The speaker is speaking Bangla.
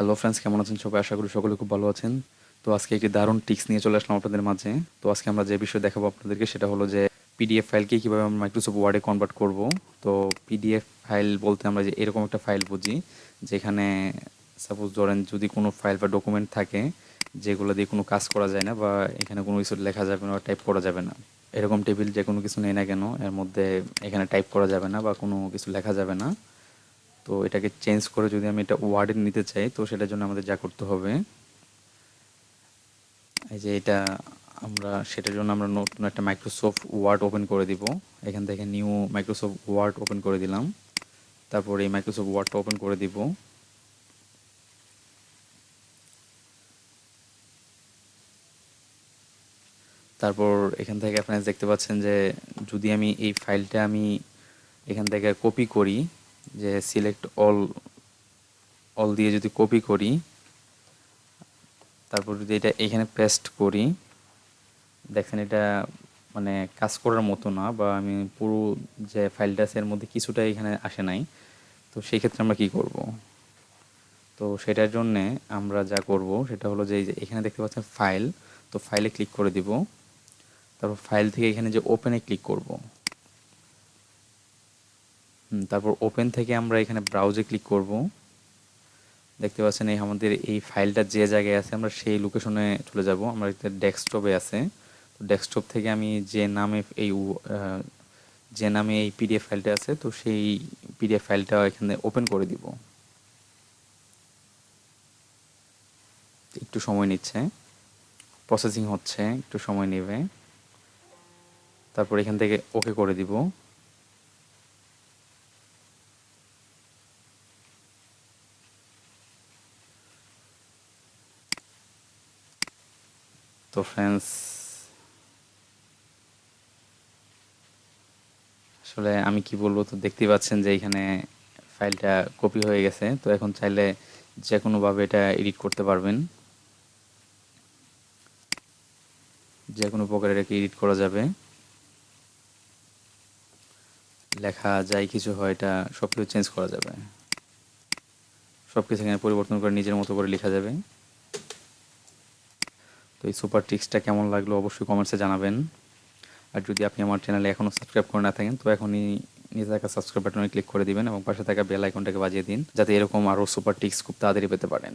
হ্যালো ফ্রেন্ডস, কেমন আছেন সবাই? আশা করি সকলে খুব ভালো আছেন। তো আজকে একটি দারুণ টিক্স নিয়ে চলে আসলাম আপনাদের মাঝে। তো আজকে আমরা যে বিষয় দেখাবো আপনাদেরকে সেটা হলো যে পিডিএফ ফাইলকে কীভাবে আমরা মাইক্রোসফট ওয়ার্ডে কনভার্ট করব। তো পিডিএফ ফাইল বলতে আমরা যে এরকম একটা ফাইল বুঝি যেখানে সাপোজ ধরেন যদি কোনো ফাইল বা ডকুমেন্ট থাকে যেগুলো দিয়ে কোনো কাজ করা যায় না বা এখানে কোনো কিছু লেখা যাবে না বা টাইপ করা যাবে না, এরকম টেবিল যে কোনো কিছু নেই না কেন এর মধ্যে এখানে টাইপ করা যাবে না বা কোনো কিছু লেখা যাবে না। তো এটাকে চেঞ্জ করে যদি আমি এটা ওয়ার্ডে নিতে চাই তো সেটার জন্য আমাদের যা করতে হবে, এই যে এটা আমরা সেটার জন্য আমরা নতুন একটা মাইক্রোসফট ওয়ার্ড ওপেন করে দিব। এখান থেকে নিউ মাইক্রোসফট ওয়ার্ড ওপেন করে দিলাম। তারপর এই মাইক্রোসফট ওয়ার্ডটা ওপেন করে দিব। তারপর এখান থেকে আপনারা দেখতে পাচ্ছেন যে যদি আমি এই ফাইলটা আমি এখান থেকে কপি করি, যে সিলেক্ট অল অল দিয়ে যদি কপি করি, তারপর যদি এটা এখানে পেস্ট করি, দেখেন এটা মানে কাজ করার মতো না বা আমি পুরো যে ফাইলটা আছে এর মধ্যে কিছুটা এখানে আসে নাই। তো সেই ক্ষেত্রে আমরা কি করব? তো সেটার জন্যে আমরা যা করব সেটা হলো যে এই যে এখানে দেখতে পাচ্ছেন ফাইল, তো ফাইলে ক্লিক করে দিব। তারপর ফাইল থেকে এখানে যে ওপেনে ক্লিক করব। তারপর ওপেন থেকে আমরা এখানে ব্রাউজে ক্লিক করব। দেখতে পাচ্ছেন এই আমাদের এই ফাইলটা যে জায়গায় আছে আমরা সেই লোকেশনে চলে যাব। আমরা ডেস্কটপে আছে, তো ডেস্কটপ থেকে আমি যে নামে এই পিডিএফ ফাইলটা আছে তো সেই পিডিএফ ফাইলটা এখানে ওপেন করে দিব। একটু সময় নিচ্ছে, প্রসেসিং হচ্ছে, একটু সময় নেবে। তারপর এখান থেকে ওকে করে দিব। তো ফ্রেন্ডস, আসলে আমি কি বলবো, তো দেখতেই পাচ্ছেন যে এখানে ফাইলটা কপি হয়ে গেছে। তো এখন চাইলে যে কোনোভাবে এটা এডিট করতে পারবেন, যে কোনো প্রকারে এটাকে এডিট করা যাবে, লেখা যাই কিছু হয় এটা সব কিছু চেঞ্জ করা যাবে, সব কিছু এখানে পরিবর্তন করে নিজের মতো করে লেখা যাবে। তো এই সুপার ট্রিক্সটা কেমন লাগলো অবশ্যই কমেন্টসে জানাবেন। আর যদি আপনি আমার চ্যানেলে এখনও সাবস্ক্রাইব করে না থাকেন তো এখনই নিচে থাকা সাবস্ক্রাইব বাটনে ক্লিক করে দিবেন এবং পাশে থাকা বেল আইকনটাকে বাজিয়ে দিন যাতে এরকম আরও সুপার টিপস খুব তাড়াতাড়ি পেতে পারেন।